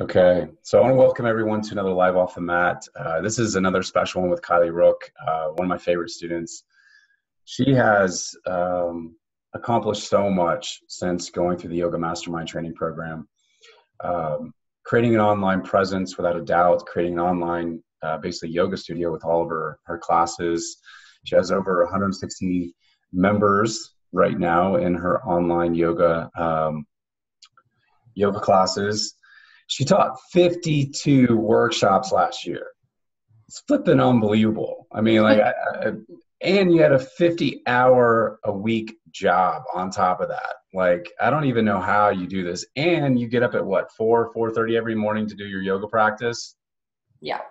Okay, so I want to welcome everyone to another Live Off the Mat. This is another special one with Kylie Rook, one of my favorite students. She has accomplished so much since going through the Yoga Mastermind training program. Creating an online presence without a doubt, creating an online basically yoga studio with all of her classes. She has over 160 members right now in her online yoga classes. She taught 52 workshops last year. It's flipping unbelievable. I mean, and you had a 50-hour-a-week job on top of that. Like, I don't even know how you do this. And you get up at what, 4:30 every morning to do your yoga practice? Yeah.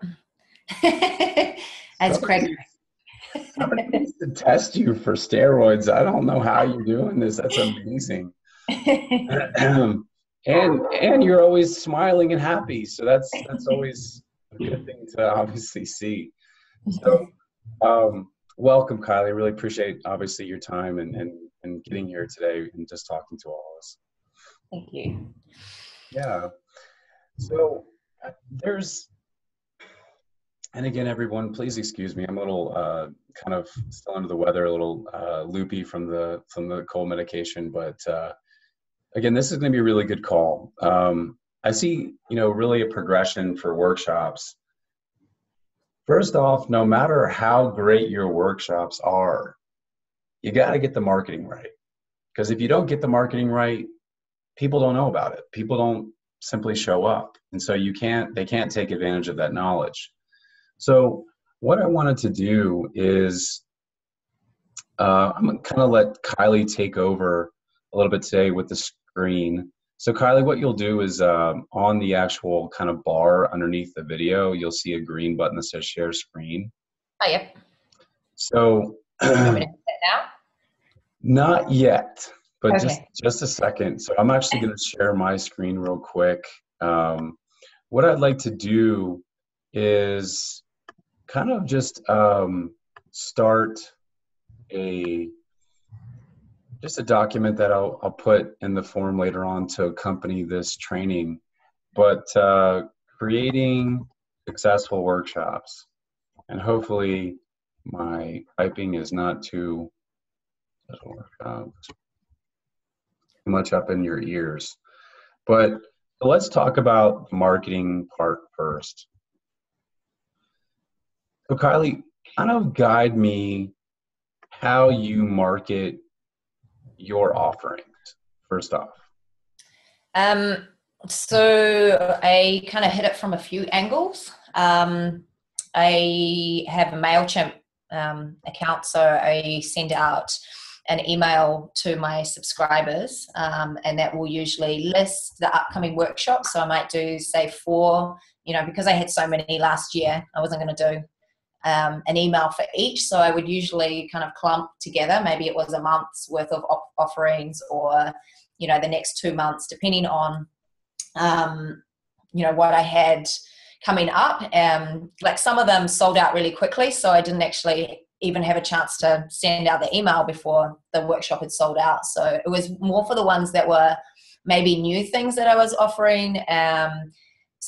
That's crazy. Somebody needs to test you for steroids. I don't know how you're doing this. That's amazing. And you're always smiling and happy. So that's always a good thing to obviously see. So welcome, Kylie. I really appreciate obviously your time and getting here today and just talking to all of us. Thank you. Yeah. So and again, everyone, please excuse me. I'm a little kind of still under the weather, a little loopy from the cold medication, but again, this is going to be a really good call. I see, really a progression for workshops. First off, no matter how great your workshops are, you got to get the marketing right. Because if you don't get the marketing right, people don't know about it. People don't simply show up. And so they can't take advantage of that knowledge. So what I wanted to do is I'm going to kind of let Kylie take over a little bit today with the screen. So Kylie, what you'll do is on the actual kind of bar underneath the video, you'll see a green button that says share screen. Oh, yep. So you want me to hit that now? Not yet, but Okay. just a second. So I'm actually going to share my screen real quick. What I'd like to do is kind of just start just a document that I'll put in the form later on to accompany this training, but creating successful workshops. And hopefully my typing is not too much up in your ears. But let's talk about the marketing part first. So Kylie, kind of guide me how you market your offerings, first off. So I kind of hit it from a few angles. I have a MailChimp account, so I send out an email to my subscribers, and that will usually list the upcoming workshops. So I might do, say, 4, because I had so many last year, I wasn't going to do an email for each. So I would usually kind of clump together. Maybe it was a month's worth of offerings or, the next 2 months, depending on, what I had coming up. Like some of them sold out really quickly. So I didn't actually even have a chance to send out the email before the workshop had sold out. So it was more for the ones that were maybe new things that I was offering,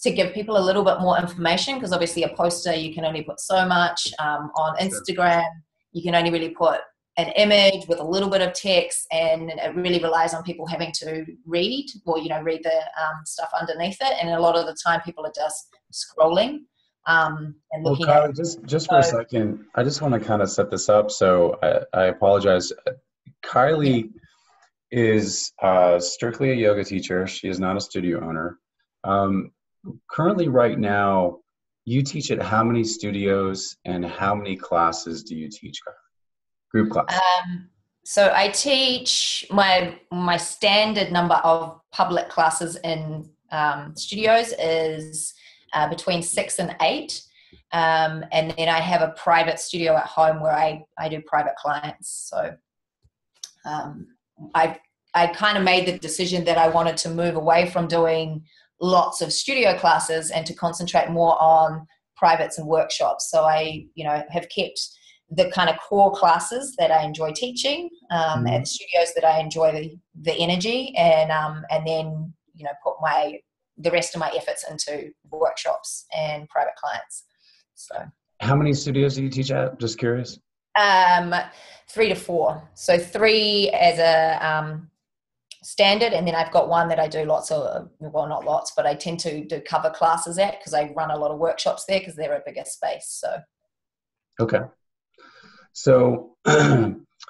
to give people a little bit more information, because obviously a poster, you can only put so much. On Instagram, you can only really put an image with a little bit of text, and it really relies on people having to read or, read the stuff underneath it. And a lot of the time people are just scrolling and looking Kylie, just for a second, I just want to kind of set this up. So I apologize. Kylie is strictly a yoga teacher. She is not a studio owner. Currently, right now, you teach at how many studios and how many classes do you teach? Group class. So I teach my standard number of public classes in studios is between 6 and 8. And then I have a private studio at home where I do private clients. So I kind of made the decision that I wanted to move away from doing lots of studio classes and to concentrate more on privates and workshops. So I, have kept the kind of core classes that I enjoy teaching at studios that I enjoy the energy, and then, put the rest of my efforts into workshops and private clients. So how many studios do you teach at? Just curious. 3 to 4. So 3 as a standard, and then I've got one that I do lots of, well, not lots, but I tend to do cover classes at, because I run a lot of workshops there because they're a bigger space. So okay. So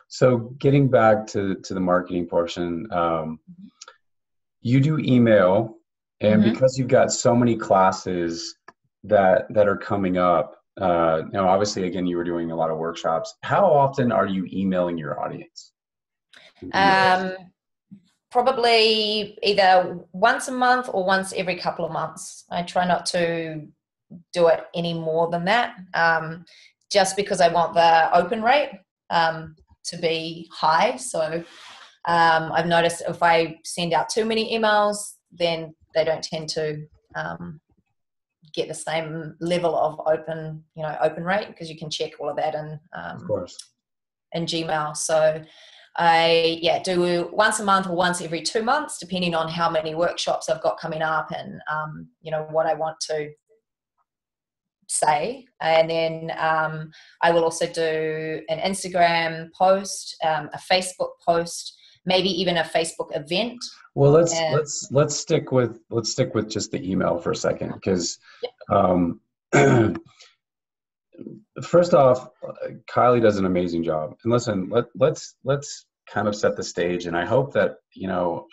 so getting back to the marketing portion, you do email, and because you've got so many classes that are coming up, now obviously, again, you were doing a lot of workshops. How often are you emailing your audience? Probably either once a month or once every couple of months. I try not to do it any more than that, just because I want the open rate to be high. So I've noticed if I send out too many emails, then they don't tend to get the same level of open rate, because you can check all of that Of course. in Gmail. So I do once a month or once every 2 months, depending on how many workshops I've got coming up and what I want to say. And then I will also do an Instagram post, a Facebook post, maybe even a Facebook event. Well, let's stick with just the email for a second, because first off, Kylie does an amazing job. And listen, let's kind of set the stage. And I hope that,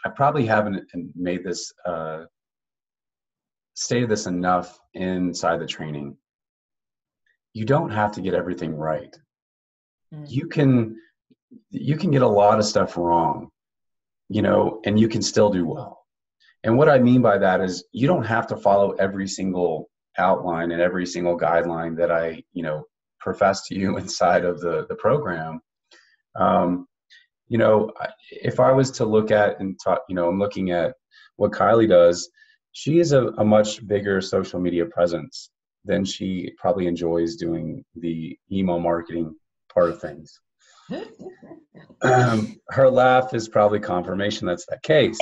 I probably haven't made this, stated this enough inside the training. You don't have to get everything right. You can get a lot of stuff wrong, and you can still do well. And what I mean by that is you don't have to follow every single outline and every single guideline that I, profess to you inside of the program. If I was to look at and talk, I'm looking at what Kylie does, she is a much bigger social media presence than she probably enjoys doing the email marketing part of things. Her laugh is probably confirmation that's the case.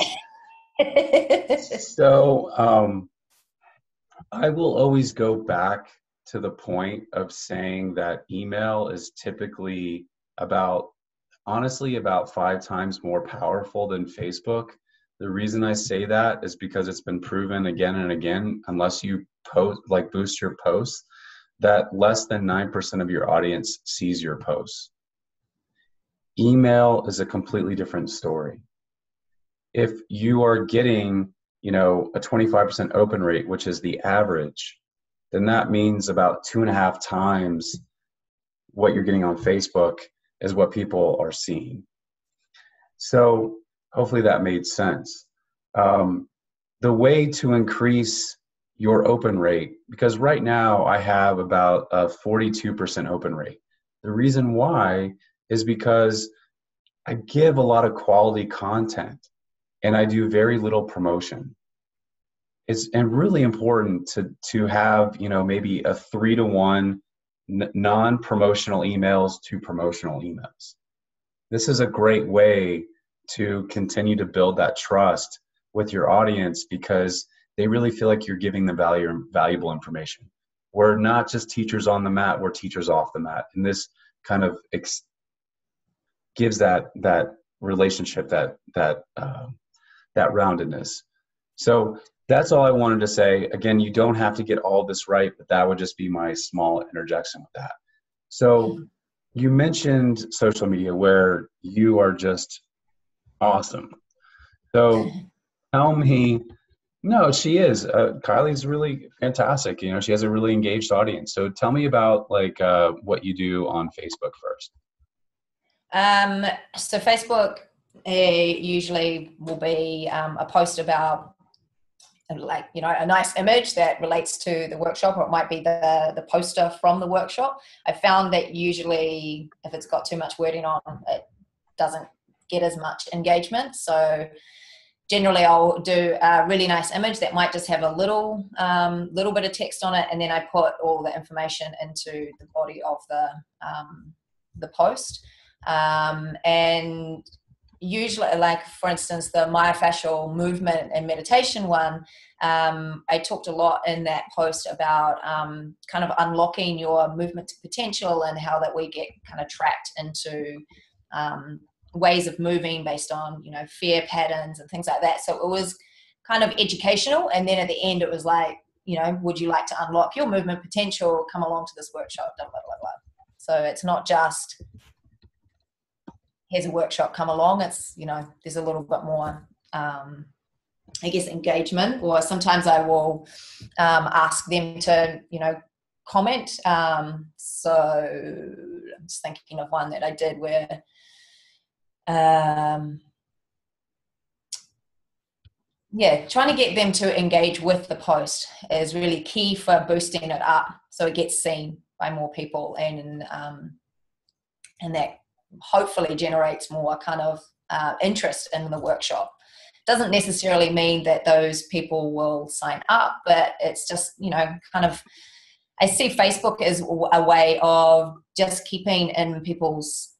So I will always go back to the point of saying that email is typically honestly about 5 times more powerful than Facebook. The reason I say that is because it's been proven again and again, unless you boost your posts, that less than 9% of your audience sees your posts. Email is a completely different story. If you are getting, a 25% open rate, which is the average, then that means about 2.5 times what you're getting on Facebook is what people are seeing. So hopefully that made sense. The way to increase your open rate, because right now I have about a 42% open rate. The reason why is because I give a lot of quality content and I do very little promotion. It's really important to have, maybe a 3-to-1 non-promotional emails to promotional emails. This is a great way to continue to build that trust with your audience, because they really feel like you're giving them valuable information. We're not just teachers on the mat, we're teachers off the mat. And this kind of gives that relationship, that roundedness. So that's all I wanted to say. Again, you don't have to get all this right, but that would just be my small interjection with that. So you mentioned social media, where you are just awesome. So tell me, no, she is. Kylie's really fantastic. She has a really engaged audience. So tell me about what you do on Facebook first. So Facebook usually will be a post about a nice image that relates to the workshop, or it might be the poster from the workshop. I found that usually if it's got too much wording on, it doesn't get as much engagement. So generally I'll do a really nice image that might just have a little bit of text on it, and then I put all the information into the body of the post. And usually, for instance, the myofascial movement and meditation one, I talked a lot in that post about kind of unlocking your movement potential and how that we get kind of trapped into ways of moving based on, you know, fear patterns and things like that. So it was kind of educational. And then at the end, it was like, you know, would you like to unlock your movement potential? Come along to this workshop, blah, blah, blah, blah. So it's not just, here's a workshop, come along. It's, you know, there's a little bit more, I guess, engagement, or sometimes I will ask them to, you know, comment. So I'm just thinking of one that I did where, trying to get them to engage with the post is really key for boosting it up so it gets seen by more people, and that hopefully generates more kind of interest in the workshop. Doesn't necessarily mean that those people will sign up, but it's just, you know, kind of, I see Facebook as a way of just keeping in people's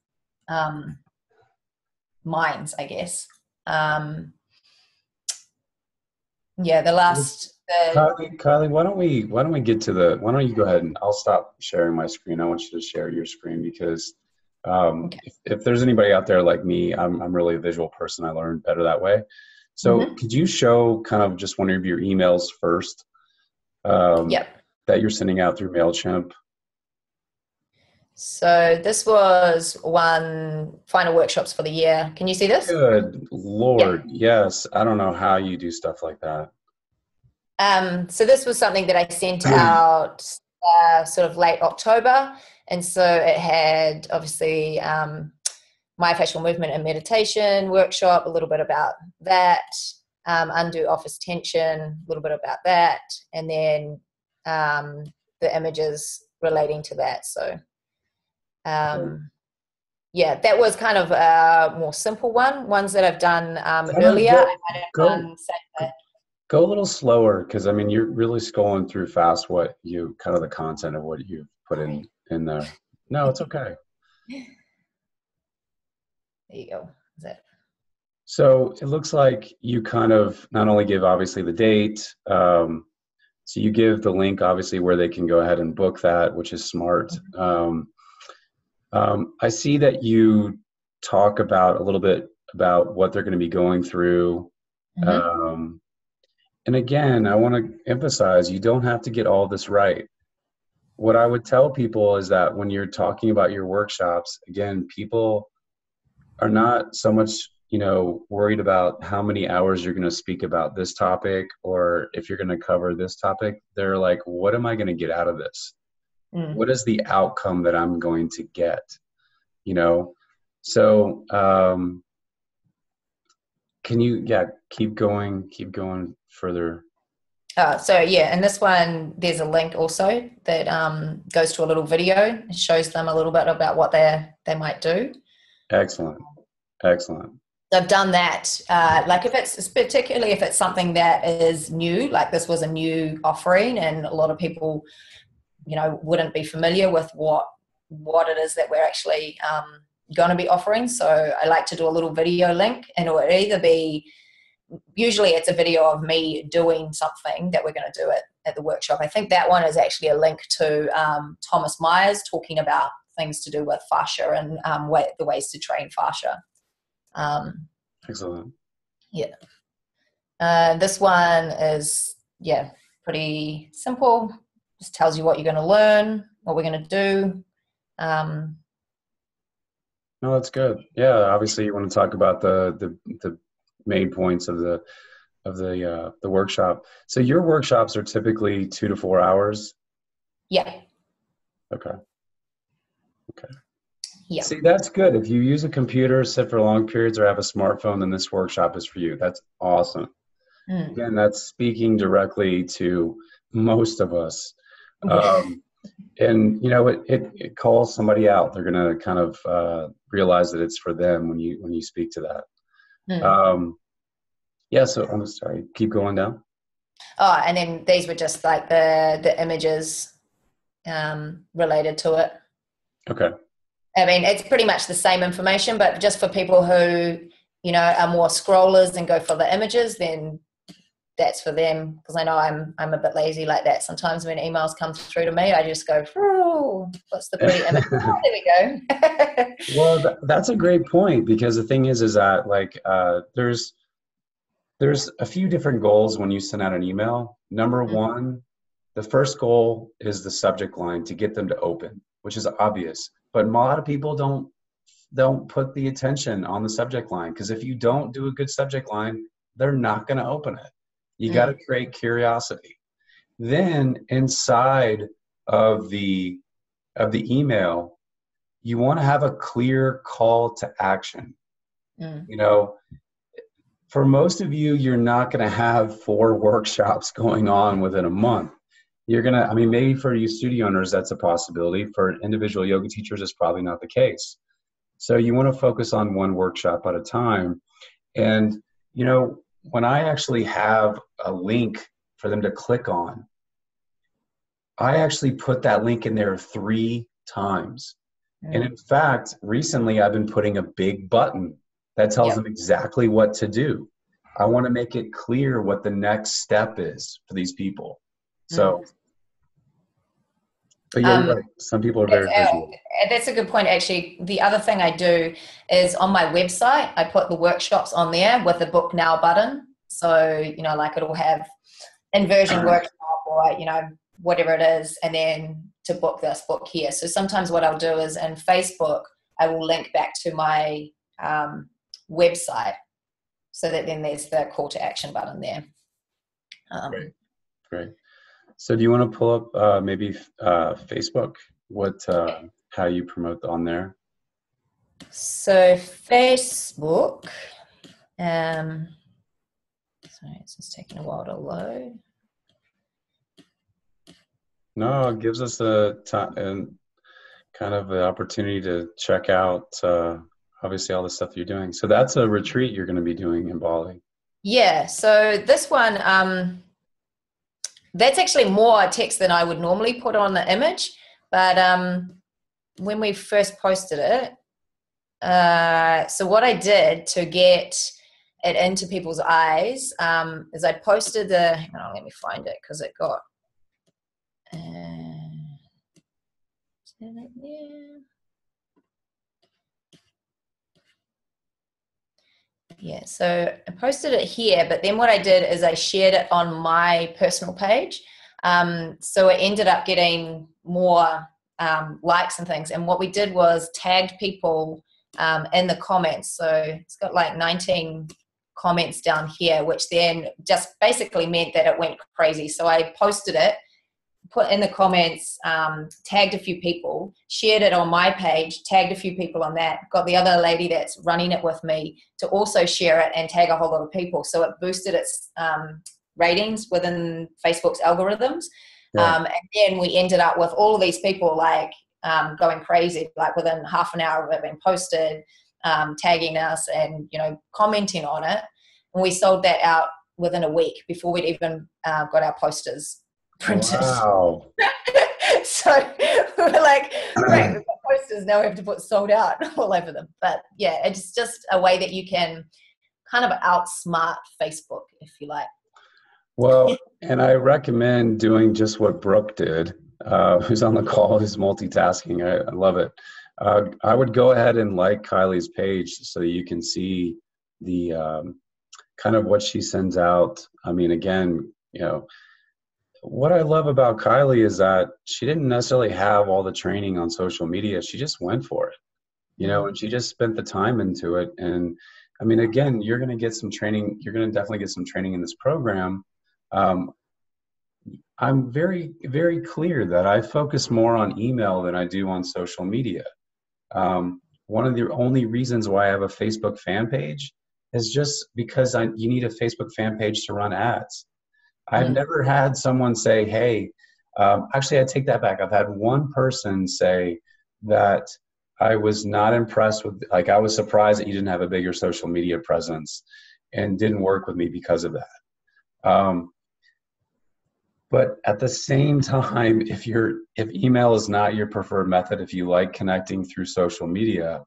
minds, I guess. Kylie, why don't we get to why don't you go ahead, and I'll stop sharing my screen. I want you to share your screen because Okay. if there's anybody out there like me, I'm really a visual person. I learn better that way. So could you show kind of just one of your emails first that you're sending out through MailChimp? So this was one final workshops for the year. Can you see this? Good Lord. Yes. I don't know how you do stuff like that. So this was something that I sent out sort of late October. And so it had obviously myofascial movement and meditation workshop, a little bit about that, undo office tension, a little bit about that, and then the images relating to that. So that was kind of a more simple ones that I've done earlier. Go a little slower, because I mean, you're really scrolling through fast kind of the content of what you've put in there. No, it's okay. There you go. Is it? So it looks like you kind of not only give obviously the date, so you give the link obviously where they can go ahead and book that, which is smart. I see that you talk about a little bit about what they're going to be going through. And again, I want to emphasize, you don't have to get all this right. What I would tell people is that when you're talking about your workshops, again, people are not so much, you know, worried about how many hours you're going to speak about this topic or if you're going to cover this topic. They're like, what am I going to get out of this? What is the outcome that I'm going to get? You know, so can you, keep going further. And this one, there's a link also that goes to a little video. It shows them a little bit about what they might do. Excellent. I've done that. Like particularly if it's something that is new, like this was a new offering and a lot of people, you know, wouldn't be familiar with what it is that we're actually going to be offering. So I like to do a little video link, and it would either be, usually it's a video of me doing something that we're going to do at the workshop. I think that one is actually a link to Thomas Myers talking about things to do with fascia and the ways to train fascia. Excellent. This one is, pretty simple. Just tells you what you're going to learn, what we're going to do. No, that's good. Yeah, obviously you want to talk about the main points of the workshop. So your workshops are typically 2 to 4 hours? Yeah. Okay. Yeah. See, that's good. If you use a computer, sit for long periods, or have a smartphone, then this workshop is for you. That's awesome. Again, that's speaking directly to most of us. And you know, it calls somebody out. They're going to kind of realize that it's for them when you speak to that. So I'm sorry, keep going down. Oh, and then these were just like the images related to it. Okay. I mean, it's pretty much the same information, but just for people who, you know, are more scrollers and go for the images, then that's for them, because I know I'm a bit lazy like that. Sometimes when emails come through to me, I just go, "Oh, what's the pretty image?" Oh, there we go. Well, that's a great point, because the thing is that like there's a few different goals when you send out an email. Number one, the first goal is the subject line, to get them to open, which is obvious. But a lot of people don't put the attention on the subject line, because if you don't do a good subject line, they're not going to open it. You got to create curiosity. Then inside of the email, you want to have a clear call to action. You know, for most of you, you're not going to have 4 workshops going on within a month. You're going to, I mean, maybe for you studio owners, that's a possibility. For individual yoga teachers, it's probably not the case. So you want to focus on 1 workshop at a time. And, you know, when I actually have a link for them to click on, I actually put that link in there 3 times. And in fact, recently I've been putting a big button that tells them exactly what to do. I want to make it clear what the next step is for these people. So, but yeah, you're right. Some people are very visual. That's a good point, actually. The other thing I do is on my website, I put the workshops on there with the book now button. So, you know, like it'll have inversion workshop or, you know, whatever it is, and then to book this, book here. So sometimes what I'll do is in Facebook, I will link back to my website, so that then there's the call to action button there. Great. So do you want to pull up maybe Facebook, how you promote on there? So Facebook, sorry, it's just taking a while to load. No, it gives us a time and kind of the opportunity to check out obviously all the stuff you're doing. So that's a retreat you're going to be doing in Bali. Yeah. So this one, that's actually more text than I would normally put on the image. But when we first posted it, so what I did to get it into people's eyes is I posted hang on, let me find it, because it got, yeah, so I posted it here, but then what I did is I shared it on my personal page. So it ended up getting more likes and things. And what we did was tagged people in the comments. So it's got like 19 comments down here, which then just basically meant that it went crazy. So I posted it, put in the comments, tagged a few people, shared it on my page, tagged a few people on that, got the other lady that's running it with me to also share it and tag a whole lot of people. So it boosted its ratings within Facebook's algorithms. Yeah. And then we ended up with all of these people like going crazy, like within half an hour of it being posted, tagging us and, you know, commenting on it. And we sold that out within a week before we'd even got our posters printed. Wow. So we were like, great, we've got posters, now we have to put sold out all over them. But yeah, it's just a way that you can kind of outsmart Facebook, if you like. Well, and I recommend doing just what Brooke did, who's on the call, who's multitasking. I love it. I would go ahead and like Kylie's page so that you can see the kind of what she sends out. I mean, again, you know, what I love about Kylie is that she didn't necessarily have all the training on social media. She just went for it, you know, and she just spent the time into it. And I mean, again, you're going to get some training. You're going to definitely get some training in this program. I'm very, very clear that I focus more on email than I do on social media. One of the only reasons why I have a Facebook fan page is just because you need a Facebook fan page to run ads. I've never had someone say, hey, actually I take that back. I've had one person say that I was not impressed with, like, I was surprised that you didn't have a bigger social media presence and didn't work with me because of that. But at the same time, if email is not your preferred method, if you like connecting through social media,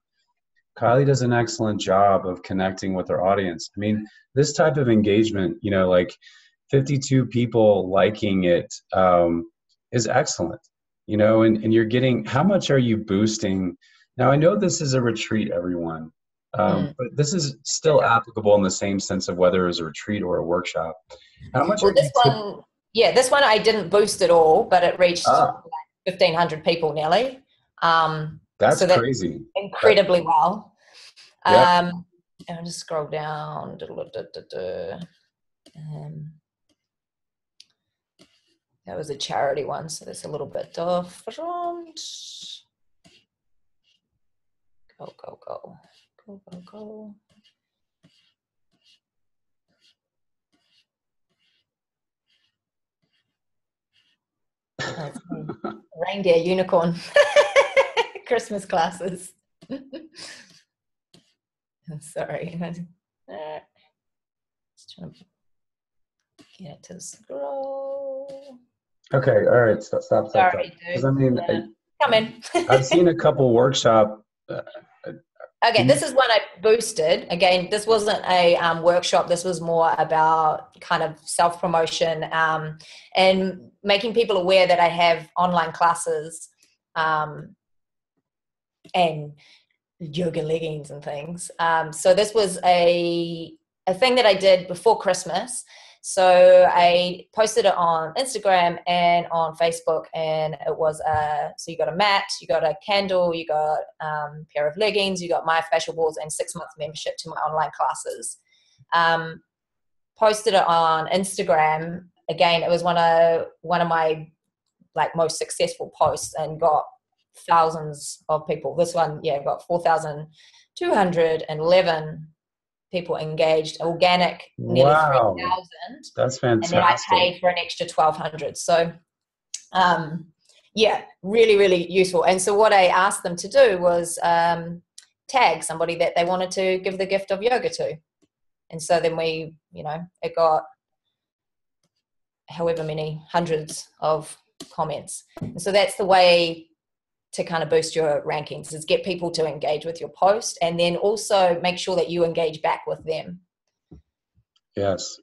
Kylie does an excellent job of connecting with her audience. I mean, this type of engagement, you know, like 52 people liking it is excellent. You know, and you're getting, how much are you boosting? Now, I know this is a retreat, everyone, but this is still applicable in the same sense of whether it's a retreat or a workshop. How much Well, are you this one I didn't boost at all, but it reached Ah, 1,500 people nearly. that's So that's crazy. incredibly well. Yeah. I'll just scroll down. That was a charity one, so that's a little bit different. Go, go, go. Go, go, go. That's me. Reindeer unicorn. Christmas classes. Sorry. Just trying to get it to scroll. Okay. All right. Stop. Sorry, Because dude. I mean, Come in. I've seen a couple workshop. Okay, this is one I boosted. Again, this wasn't a workshop. This was more about kind of self-promotion and making people aware that I have online classes and yoga leggings and things. So this was a thing that I did before Christmas. So I posted it on Instagram and on Facebook, and it was so you got a mat, you got a candle, you got a pair of leggings, you got myofascial balls, and 6 months membership to my online classes. Posted it on Instagram. Again, it was one of my like most successful posts and got thousands of people. This one, got 4,211 people engaged, organic, nearly Wow. 3,000. That's And then I fantastic. paid for an extra 1,200. So, really, really useful. And so what I asked them to do was tag somebody that they wanted to give the gift of yoga to. And so then we, it got however many hundreds of comments. And so that's the way to kind of boost your rankings, is get people to engage with your post, and then also make sure that you engage back with them. Yes.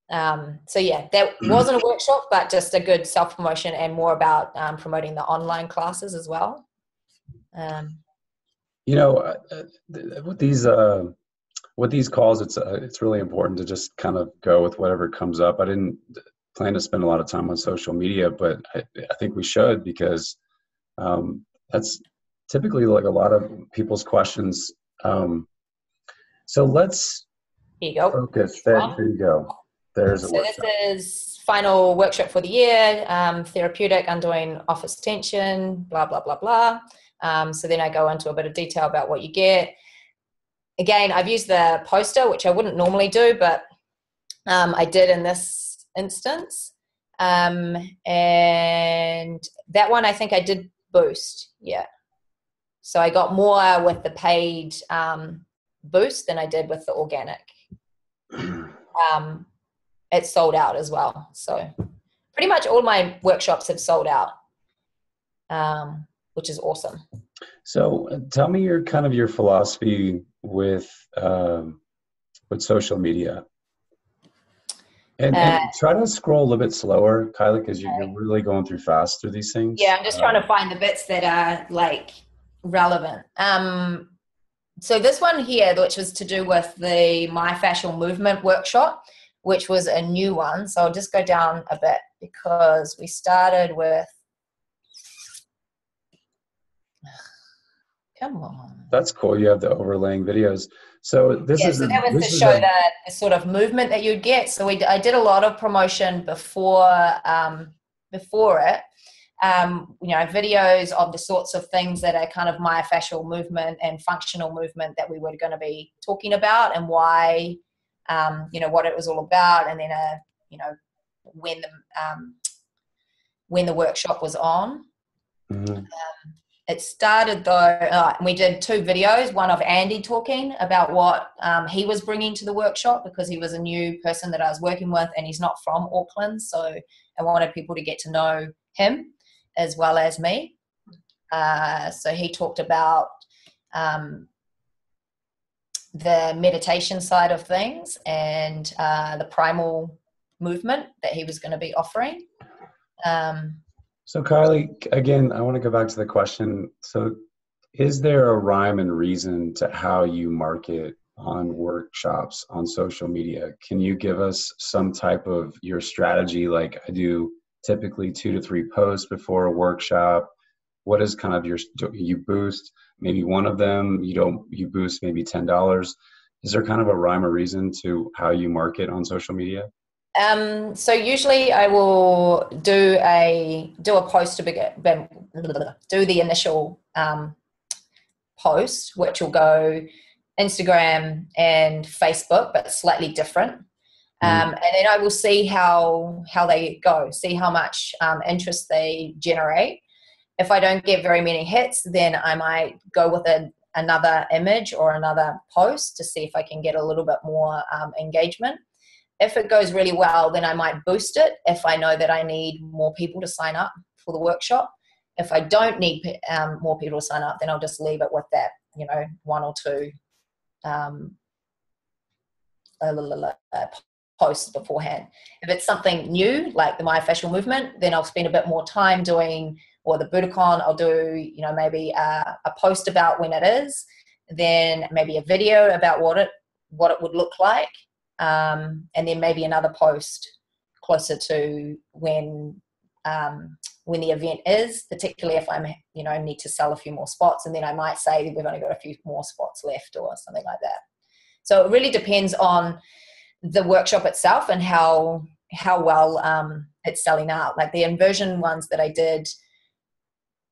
So that wasn't a workshop, but just a good self-promotion and more about promoting the online classes as well. With these calls, it's really important to just kind of go with whatever comes up. I didn't plan to spend a lot of time on social media, but I think we should, because that's typically like a lot of people's questions. So let's Here you go. focus. There you go. There's a workshop. So this is final workshop for the year, therapeutic, undoing office tension, blah, blah, blah, blah. So then I go into a bit of detail about what you get. Again, I've used the poster, which I wouldn't normally do, but I did in this instance. And that one, I think I did boost. Yeah. So I got more with the paid boost than I did with the organic. It sold out as well. So pretty much all my workshops have sold out, which is awesome. So tell me your philosophy with social media. And try to scroll a little bit slower, Kylie, because you're really going through fast through these things. Yeah, I'm just trying to find the bits that are like relevant. So this one here, which was to do with the myofascial movement workshop, which was a new one. So I'll just go down a bit, because we started with, come on. That's cool. You have the overlaying videos. So that was to show the sort of movement that you'd get. So I did a lot of promotion before it. Videos of the sorts of things that are kind of myofascial movement and functional movement that we were going to be talking about, and why, what it was all about, and then when the workshop was on. Mm-hmm. It started though, we did 2 videos, one of Andy talking about what he was bringing to the workshop, because he was a new person that I was working with, and he's not from Auckland. So I wanted people to get to know him as well as me. So he talked about the meditation side of things, and the primal movement that he was going to be offering. So Kylie, again, I want to go back to the question. So is there a rhyme and reason to how you market on workshops on social media? Can you give us some type of your strategy? Like I do typically 2 to 3 posts before a workshop. What is kind of you boost maybe one of them, you boost maybe $10. Is there kind of a rhyme or reason to how you market on social media? So usually I will do a post to do the initial post, which will go Instagram and Facebook, but slightly different. And then I will see how they go, see how much interest they generate. If I don't get very many hits, then I might go with another image or another post to see if I can get a little bit more engagement. If it goes really well, then I might boost it if I know that I need more people to sign up for the workshop. If I don't need more people to sign up, then I'll just leave it with that, 1 or 2 posts beforehand. If it's something new, like the My Official Movement, then I'll spend a bit more time doing, or the Budokan, I'll do, maybe a post about when it is, then maybe a video about what it would look like, and then maybe another post closer to when the event is, particularly if I'm, need to sell a few more spots, and then I might say we've only got a few more spots left or something like that. So it really depends on the workshop itself and how well it's selling out. Like the inversion ones that I did,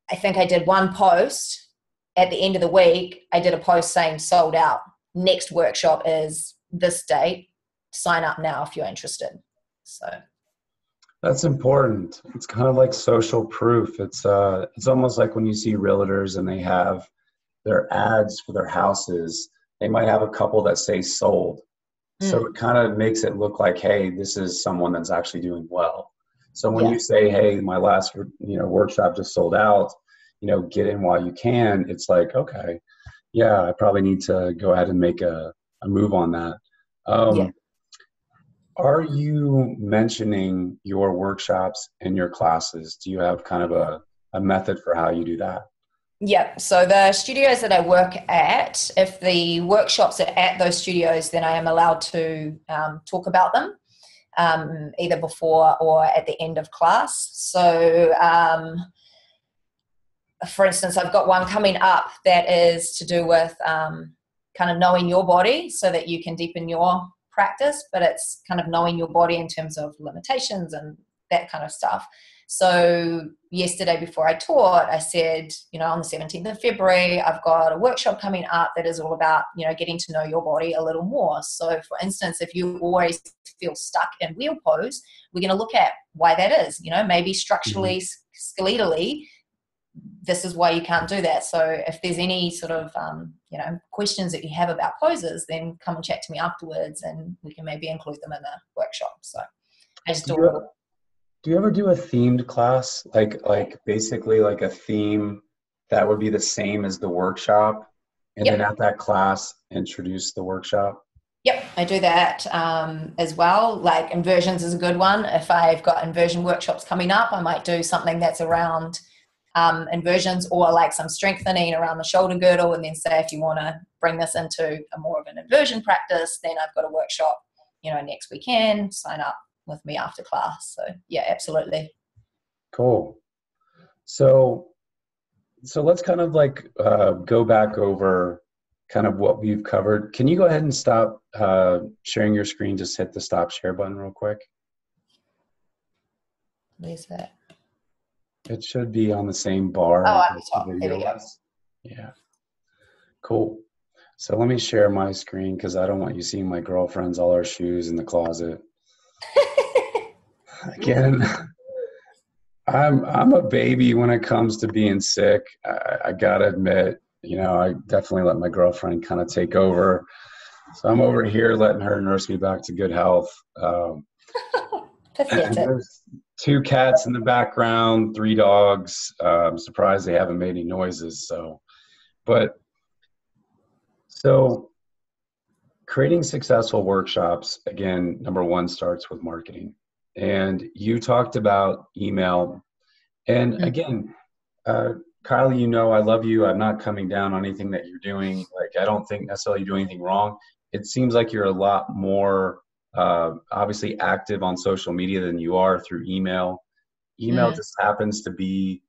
I think I did one post at the end of the week. I did a post saying sold out. Next workshop is this date. Sign up now if you're interested. So that's important. It's kind of like social proof. It's almost like when you see realtors and they have their ads for their houses, they might have a couple that say sold. So it kind of makes it look like, hey, this is someone that's actually doing well. So when you say, hey, my last workshop just sold out, get in while you can, it's like, okay, yeah, I probably need to go ahead and make a move on that. Are you mentioning your workshops and your classes? Do you have kind of a method for how you do that? Yeah, so the studios that I work at, if the workshops are at those studios, then I am allowed to talk about them either before or at the end of class. So, for instance, I've got one coming up that is to do with kind of knowing your body so that you can deepen your practice, but it's kind of knowing your body in terms of limitations and that kind of stuff. So yesterday before I taught, I said, on the 17th of February, I've got a workshop coming up that is all about, getting to know your body a little more. So for instance, if you always feel stuck in wheel pose, we're going to look at why that is, maybe structurally, skeletally, this is why you can't do that. So if there's any sort of, questions that you have about poses, then come and chat to me afterwards and we can maybe include them in the workshop. So I just Do you ever do a themed class, like basically like a theme that would be the same as the workshop, and then at that class introduce the workshop? Yep, I do that as well. Like inversions is a good one. If I've got inversion workshops coming up, I might do something that's around inversions or like some strengthening around the shoulder girdle, and then say if you want to bring this into a more of an inversion practice, then I've got a workshop, next weekend, sign up with me after class. So yeah, absolutely. Cool. So let's kind of like go back over kind of what we've covered. Can you go ahead and stop sharing your screen? Just hit the stop share button real quick. Where's that? It should be on the same bar. Oh, as at the top. There we go. Yeah. Cool. So let me share my screen because I don't want you seeing my girlfriend's all our shoes in the closet. Again, I'm a baby when it comes to being sick. I gotta admit, I definitely let my girlfriend kind of take over. So I'm over here letting her nurse me back to good health. And there's 2 cats in the background, 3 dogs. I'm surprised they haven't made any noises. So creating successful workshops, again, number one starts with marketing. And you talked about email. And again, Kylie, you know, I love you. I'm not coming down on anything that you're doing. Like, I don't think necessarily you do anything wrong. It seems like you're a lot more obviously active on social media than you are through email. Email just happens to be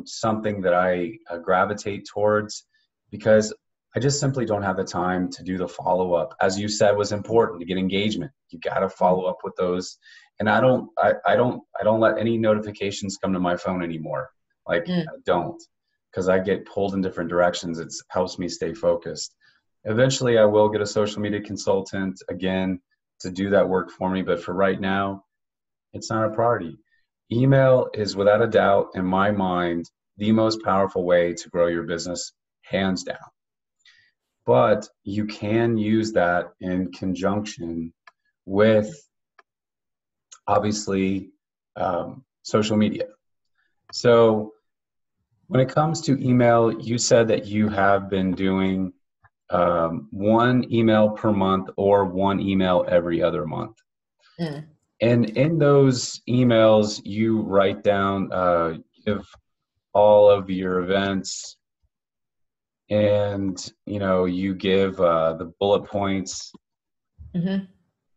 something that I gravitate towards because I just simply don't have the time to do the follow up. As you said, was important to get engagement. You got to follow up with those, and I don't let any notifications come to my phone anymore. Like I don't, because I get pulled in different directions. It helps me stay focused. Eventually, I will get a social media consultant again to do that work for me, but for right now, it's not a priority. Email is without a doubt, in my mind, the most powerful way to grow your business, hands down. But you can use that in conjunction with, obviously, social media. So when it comes to email, you said that you have been doing one email per month or one email every other month. And in those emails, you write down, give all of your events, and you know, you give the bullet points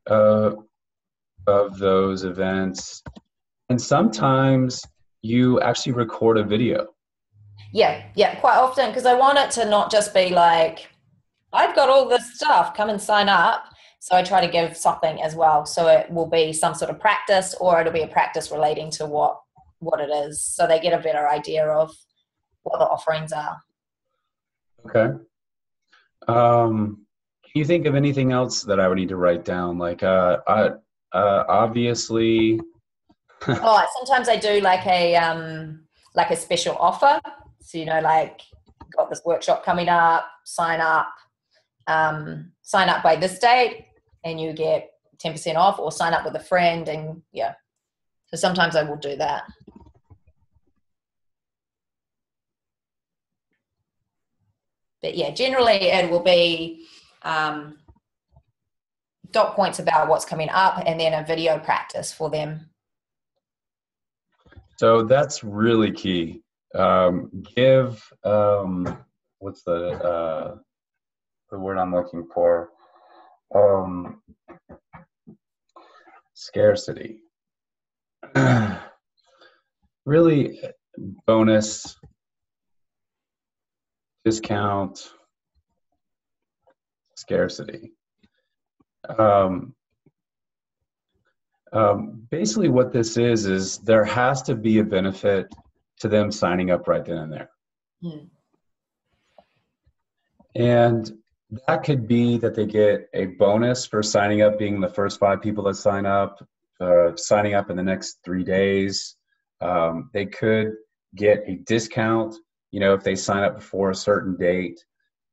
of those events, and sometimes you actually record a video. Yeah, quite often, because I want it to not just be like, I've got all this stuff, come and sign up. So I try to give something as well. So it will be some sort of practice, or it'll be a practice relating to what it is. So they get a better idea of what the offerings are. Okay. Can you think of anything else that I would need to write down? Like, obviously. Sometimes I do like a special offer. So, you know, like, got this workshop coming up, sign up by this date and you get 10% off, or sign up with a friend. And yeah, so sometimes I will do that. But yeah, generally it will be dot points about what's coming up and then a video practice for them. So that's really key. Give, what's the word I'm looking for? Scarcity. Really, bonus, discount, scarcity. Basically what this is there has to be a benefit to them signing up right then and there. And that could be that they get a bonus for signing up, being the first 5 people that sign up, signing up in the next 3 days. They could get a discount, you know, if they sign up before a certain date.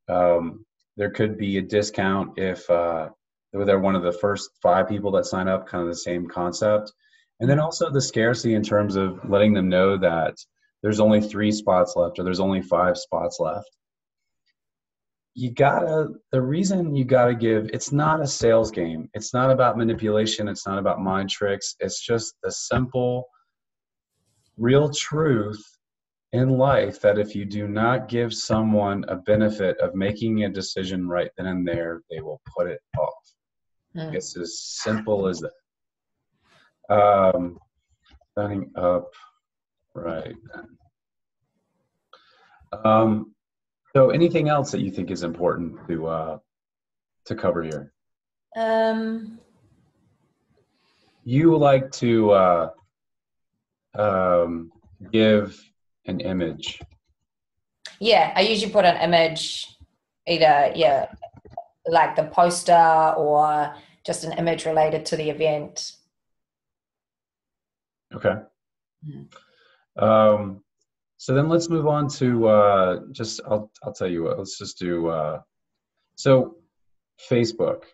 There could be a discount if they're one of the first 5 people that sign up, kind of the same concept. And then also the scarcity in terms of letting them know that there's only 3 spots left, or there's only 5 spots left. The reason you gotta give, it's not a sales game. It's not about manipulation. It's not about mind tricks. It's just the simple, real truth in life that if you do not give someone a benefit of making a decision right then and there, they will put it off. It's as simple as that. Signing up right then. So anything else that you think is important to cover here? You like to give an image. Yeah, I usually put an image, either, like the poster or just an image related to the event. Okay. So then let's move on to I'll tell you what, let's just do so Facebook.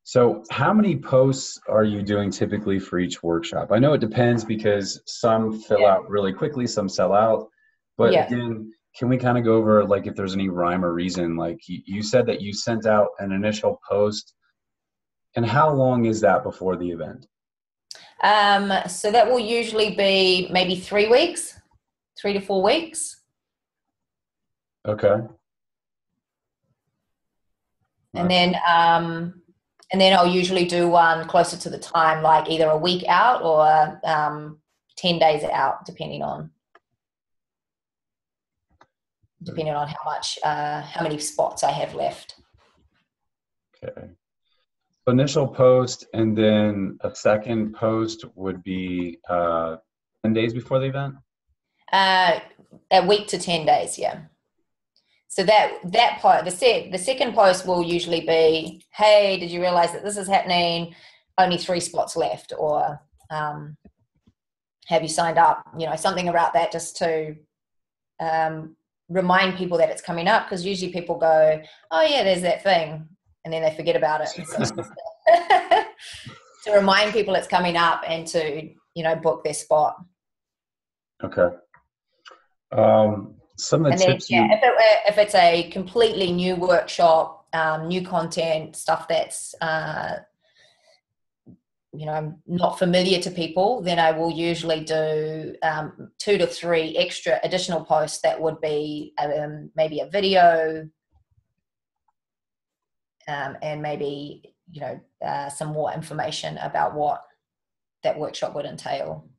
So how many posts are you doing typically for each workshop? I know it depends because some fill out really quickly, some sell out. But again, can we kind of go over like if there's any rhyme or reason? Like you said that you sent out an initial post, and how long is that before the event? So that will usually be maybe 3 weeks, 3 to 4 weeks. Okay. And then I'll usually do one closer to the time, like either a week out or 10 days out, depending on how many spots I have left. Okay. Initial post and then a second post would be 10 days before the event? A week to 10 days, yeah. So that part, the second post will usually be, hey, did you realize that this is happening? Only 3 spots left, or have you signed up? You know, something about that, just to remind people that it's coming up, because usually people go, oh yeah, there's that thing, and then they forget about it. And so it's just to remind people it's coming up and to, you know, book their spot. Okay. Some of the tips if it's a completely new workshop, new content, stuff that's you know, not familiar to people, then I will usually do 2 to 3 extra additional posts that would be maybe a video, and maybe, you know, some more information about what that workshop would entail.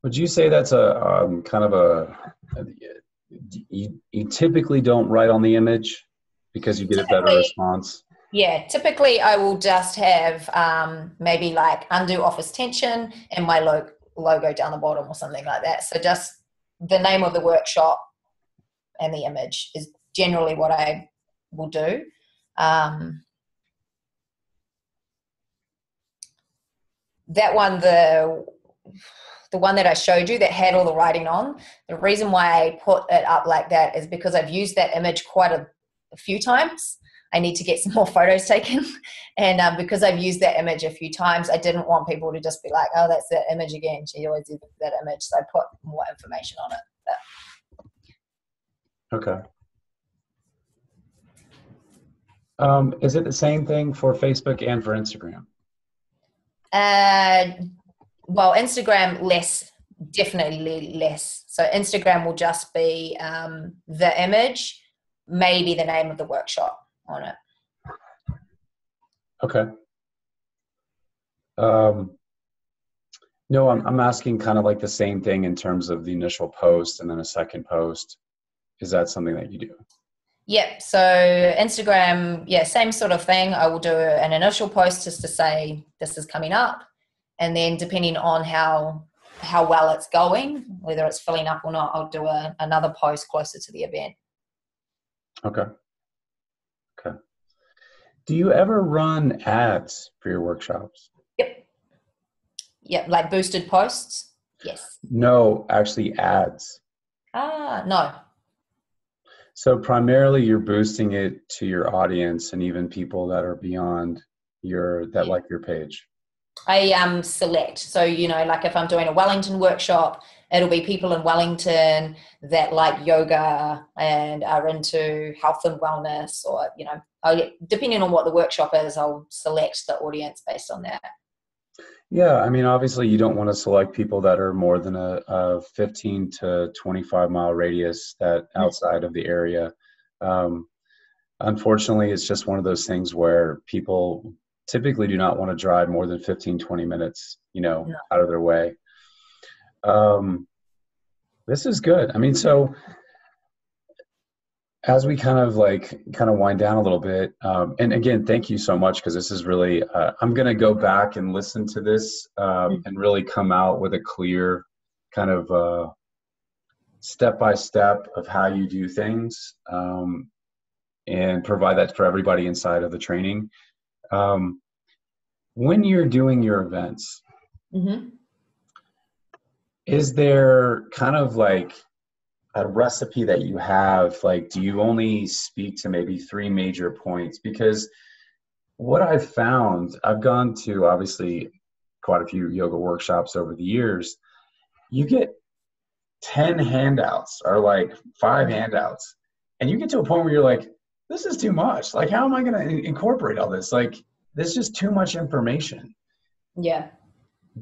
Would you say that's a kind of you typically don't write on the image because you get a better response? Yeah, typically I will just have maybe like undo office tension and my logo down the bottom or something like that. So just the name of the workshop and the image is generally what I will do. That one, the one that I showed you that had all the writing on, the reason why I put it up like that is because I've used that image quite a few times. I need to get some more photos taken. And because I've used that image a few times, I didn't want people to just be like, oh, that's that image again. She always did that image. So I put more information on it. Okay. Is it the same thing for Facebook and for Instagram? Well, Instagram less, definitely less. So Instagram will just be the image, maybe the name of the workshop on it. Okay. No, I'm asking kind of like the same thing in terms of the initial post and then a second post. Is that something that you do? Yep. So Instagram, yeah, same sort of thing. I will do an initial post just to say this is coming up. And then depending on how well it's going, whether it's filling up or not, I'll do another post closer to the event. Okay. Okay. Do you ever run ads for your workshops? Yep. Like boosted posts? Yes. No, actually ads. No. So primarily you're boosting it to your audience and even people that are beyond like your page. I select. So, you know, like if I'm doing a Wellington workshop, it'll be people in Wellington that like yoga and are into health and wellness, or, you know, depending on what the workshop is, I'll select the audience based on that. Yeah, I mean, obviously you don't want to select people that are more than a 15 to 25 mile radius that outside of the area. Unfortunately, it's just one of those things where people typically do not want to drive more than 15, 20 minutes, you know, out of their way. This is good. I mean, so as we kind of wind down a little bit, and again, thank you so much, because this is really, I'm going to go back and listen to this and really come out with a clear kind of step-by-step of how you do things, and provide that for everybody inside of the training. When you're doing your events, is there kind of like a recipe that you have? Like, do you only speak to maybe 3 major points? Because what I've found, I've gone to obviously quite a few yoga workshops over the years, you get 10 handouts or like 5 handouts. And you get to a point where you're like, this is too much. Like, how am I going to incorporate all this? Like, this is just too much information. Yeah.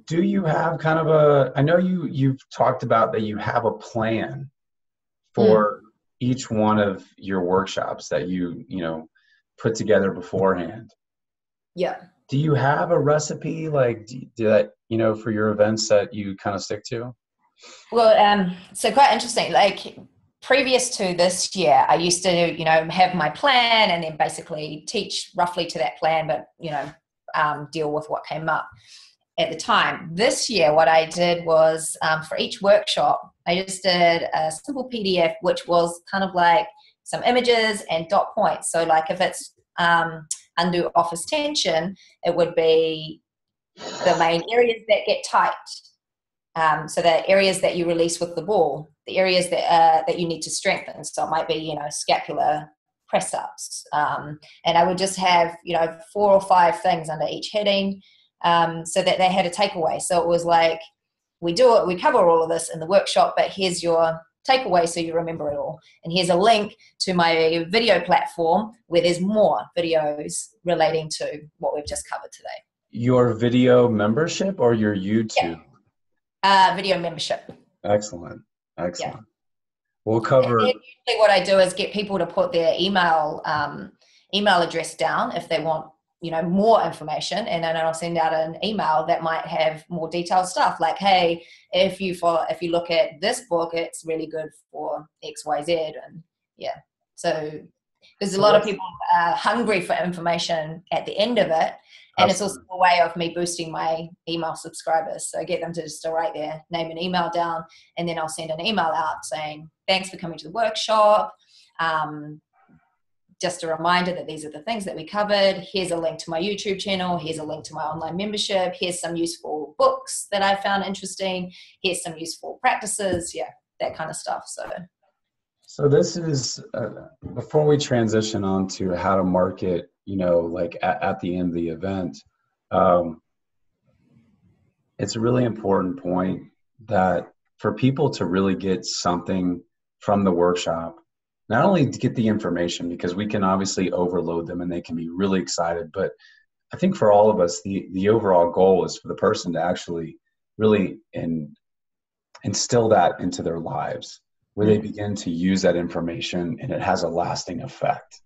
Do you have kind of a, I know you've talked about that you have a plan for each one of your workshops that you put together beforehand. Yeah. Do you have a recipe like that, for your events that you kind of stick to? Well, so quite interesting. Like previous to this year, I used to, have my plan and then basically teach roughly to that plan, but, deal with what came up at the time. This year, what I did was for each workshop, I just did a simple PDF, which was kind of like some images and dot points. So like if it's undo office tension, it would be the main areas that get tight. So the areas that you release with the ball, the areas that you need to strengthen. So it might be, scapular press ups. And I would just have, 4 or 5 things under each heading so that they had a takeaway. So it was like, we cover all of this in the workshop, but here's your takeaway so you remember it all. And here's a link to my video platform where there's more videos relating to what we've just covered today. Your video membership or your YouTube? Yeah. Video membership. Excellent. Yeah. We'll cover. And usually what I do is get people to put their email address down if they want, more information, and then I'll send out an email that might have more detailed stuff like, hey, if you look at this book, it's really good for XYZ. And yeah, so there's a lot of people hungry for information at the end of it. And It's also a way of me boosting my email subscribers. So I get them to just write their name and email down, and then I'll send an email out saying, thanks for coming to the workshop. Just a reminder that these are the things that we covered. Here's a link to my YouTube channel. Here's a link to my online membership. Here's some useful books that I found interesting. Here's some useful practices. Yeah, that kind of stuff. So this is, before we transition on to how to market, like at the end of the event, it's a really important point that for people to really get something from the workshop, not only to get the information, because we can obviously overload them and they can be really excited, but I think for all of us, the overall goal is for the person to actually really instill that into their lives, where they begin to use that information and it has a lasting effect.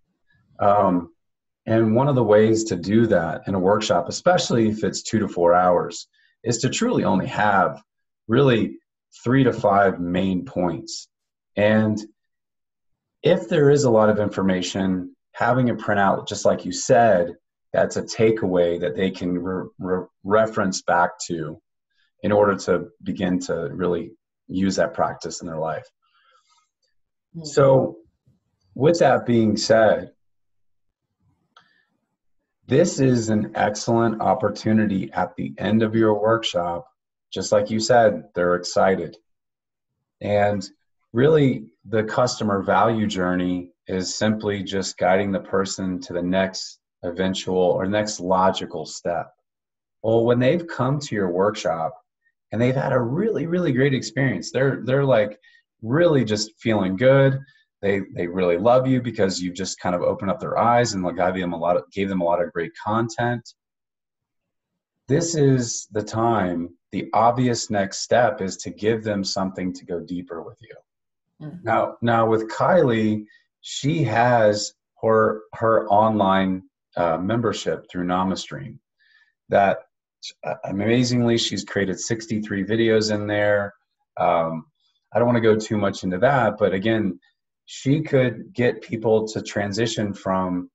And one of the ways to do that in a workshop, especially if it's 2 to 4 hours, is to truly only have really 3 to 5 main points. And if there is a lot of information, having a printout, just like you said, that's a takeaway that they can reference back to in order to begin to really use that practice in their life. So with that being said, this is an excellent opportunity at the end of your workshop. Just like you said, they're excited. And really, the customer value journey is simply just guiding the person to the next eventual or next logical step. Well, when they've come to your workshop and they've had a really, really great experience, they're like really just feeling good. They really love you because you've just kind of opened up their eyes and gave them a lot of great content. This is the time. The obvious next step is to give them something to go deeper with you. Now with Kylie, she has her online membership through NamaStream. That amazingly, she's created 63 videos in there. I don't want to go too much into that, but again, she could get people to transition from,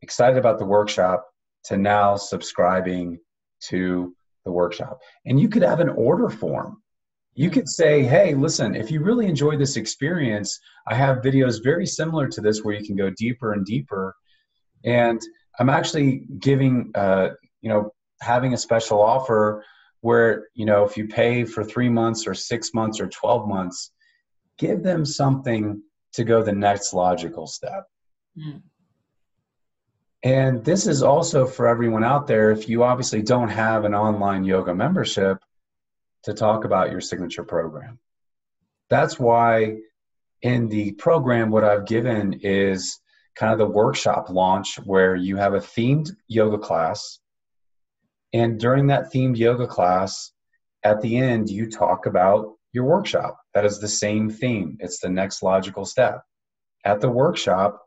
excited about the workshop to now subscribing to the workshop. And you could have an order form. You could say, hey, listen, if you really enjoy this experience, I have videos very similar to this where you can go deeper and deeper. And I'm actually giving, having a special offer where, if you pay for 3 months or 6 months or 12 months, give them something to go the next logical step. And this is also for everyone out there, if you obviously don't have an online yoga membership, to talk about your signature program. that's why in the program, what I've given is kind of the workshop launch where you have a themed yoga class. And during that themed yoga class, at the end, you talk about your workshop. That is the same theme. It's the next logical step. At the workshop,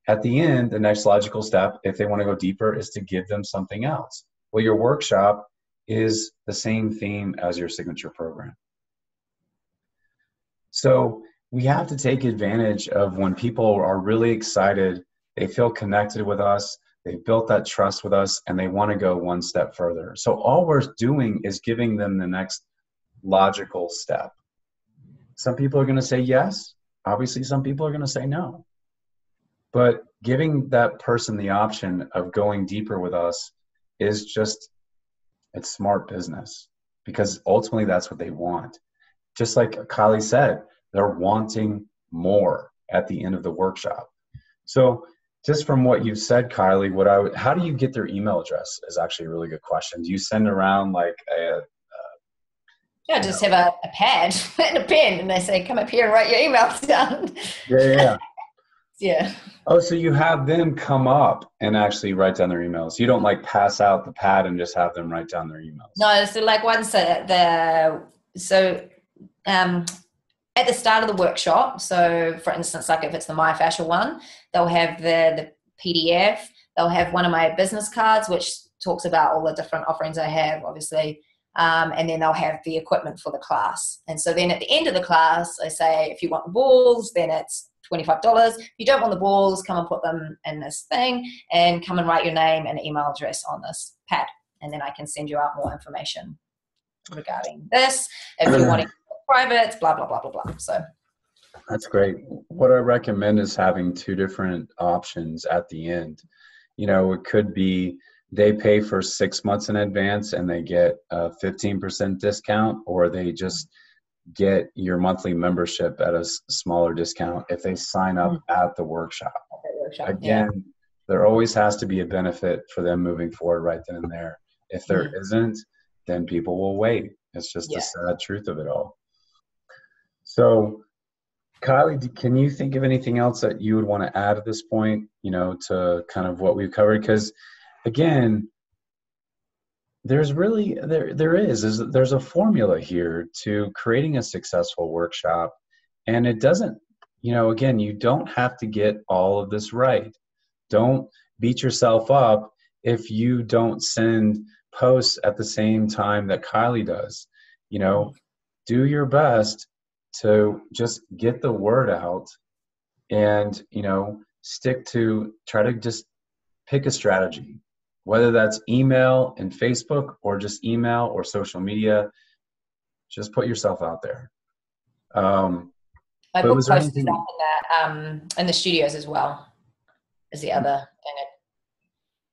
at the end, the next logical step, if they want to go deeper, is to give them something else. Well, your workshop is the same theme as your signature program. So we have to take advantage of when people are really excited, they feel connected with us, they've built that trust with us, and they want to go one step further. So all we're doing is giving them the next logical step. Some people are going to say yes. Obviously, some people are going to say no. But giving that person the option of going deeper with us is just, it's smart business, because ultimately that's what they want. Just like Kylie said, they're wanting more at the end of the workshop. So just from what you've said, Kylie, how do you get their email address is actually a really good question. Do you send around like Yeah, just have a pad and a pen, and they say, come up here and write your emails down. Yeah. Yeah. Oh, so you have them come up and actually write down their emails. You don't like pass out the pad and just have them write down their emails. No, so like once at the start of the workshop, so for instance, like if it's the My Fascia one, they'll have the PDF, they'll have one of my business cards, which talks about all the different offerings I have, obviously, and then they'll have the equipment for the class. And so then at the end of the class, I say, if you want the balls, then it's $25. If you don't want the balls, come and put them in this thing and come and write your name and email address on this pad. And then I can send you out more information regarding this. If you want to private, blah, blah, blah, blah, blah. So that's great. What I recommend is having two different options at the end. You know, it could be they pay for 6 months in advance and they get a 15% discount, or they just get your monthly membership at a smaller discount if they sign up at the workshop. Again, there always has to be a benefit for them moving forward right then and there. If there isn't, then people will wait. It's just the sad truth of it all. So, Kylie, can you think of anything else that you would want to add at this point, you know, to kind of what we've covered? Because, again, there's really, there's a formula here to creating a successful workshop. And it doesn't, you know, again, you don't have to get all of this right. Don't beat yourself up if you don't send posts at the same time that Kylie does. You know, do your best to just get the word out and, you know, try to just pick a strategy, whether that's email and Facebook or just email or social media. Just put yourself out there. I put posters up in the studios as well, is the other thing.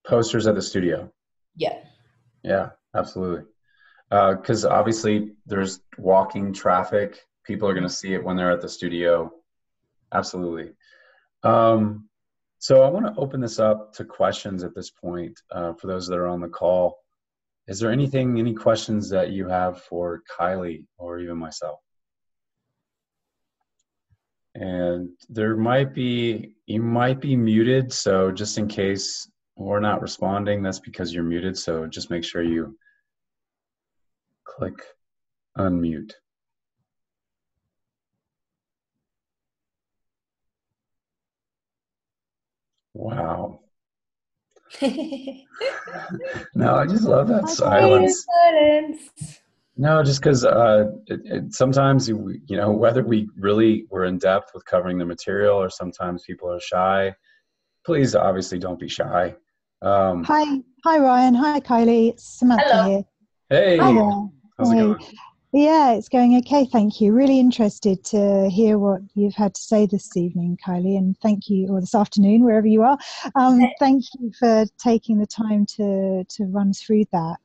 Posters at the studio. Yeah, absolutely. Because obviously there's walking traffic. People are going to see it when they're at the studio. Absolutely. So I want to open this up to questions at this point for those that are on the call. Is there any questions that you have for Kylie or even myself? And you might be muted. So just in case we're not responding, that's because you're muted. So just make sure you click unmute. Wow. No, I just love that silence. No, just because sometimes, you know, whether we really were in depth with covering the material or sometimes people are shy, please obviously don't be shy. Hi Ryan. Hi Kylie. It's Samantha here. Hey. Hi there. How's it going? Yeah, it's going okay. Thank you. Really interested to hear what you've had to say this evening, Kylie, and thank you, or this afternoon, wherever you are. Thank you for taking the time to run through that.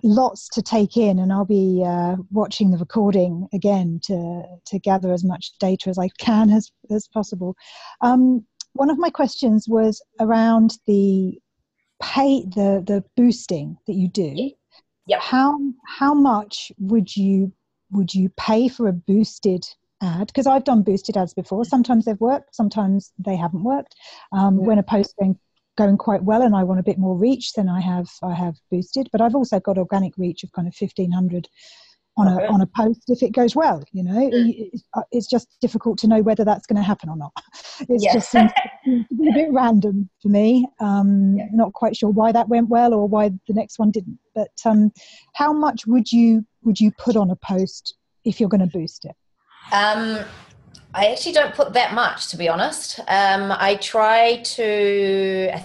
Lots to take in, and I'll be watching the recording again to gather as much data as I can as possible. One of my questions was around the boosting that you do. Yep. How much would you would you pay for a boosted ad? Because I've done boosted ads before. Sometimes they've worked, sometimes they haven't worked. When a post going quite well and I want a bit more reach, then I have boosted. But I've also got organic reach of kind of 1,500 on a post if it goes well. You know, it's just difficult to know whether that's going to happen or not. It just seems to be a bit random for me. Not quite sure why that went well or why the next one didn't. But how much would you put on a post if you're going to boost it? I actually don't put that much, to be honest. I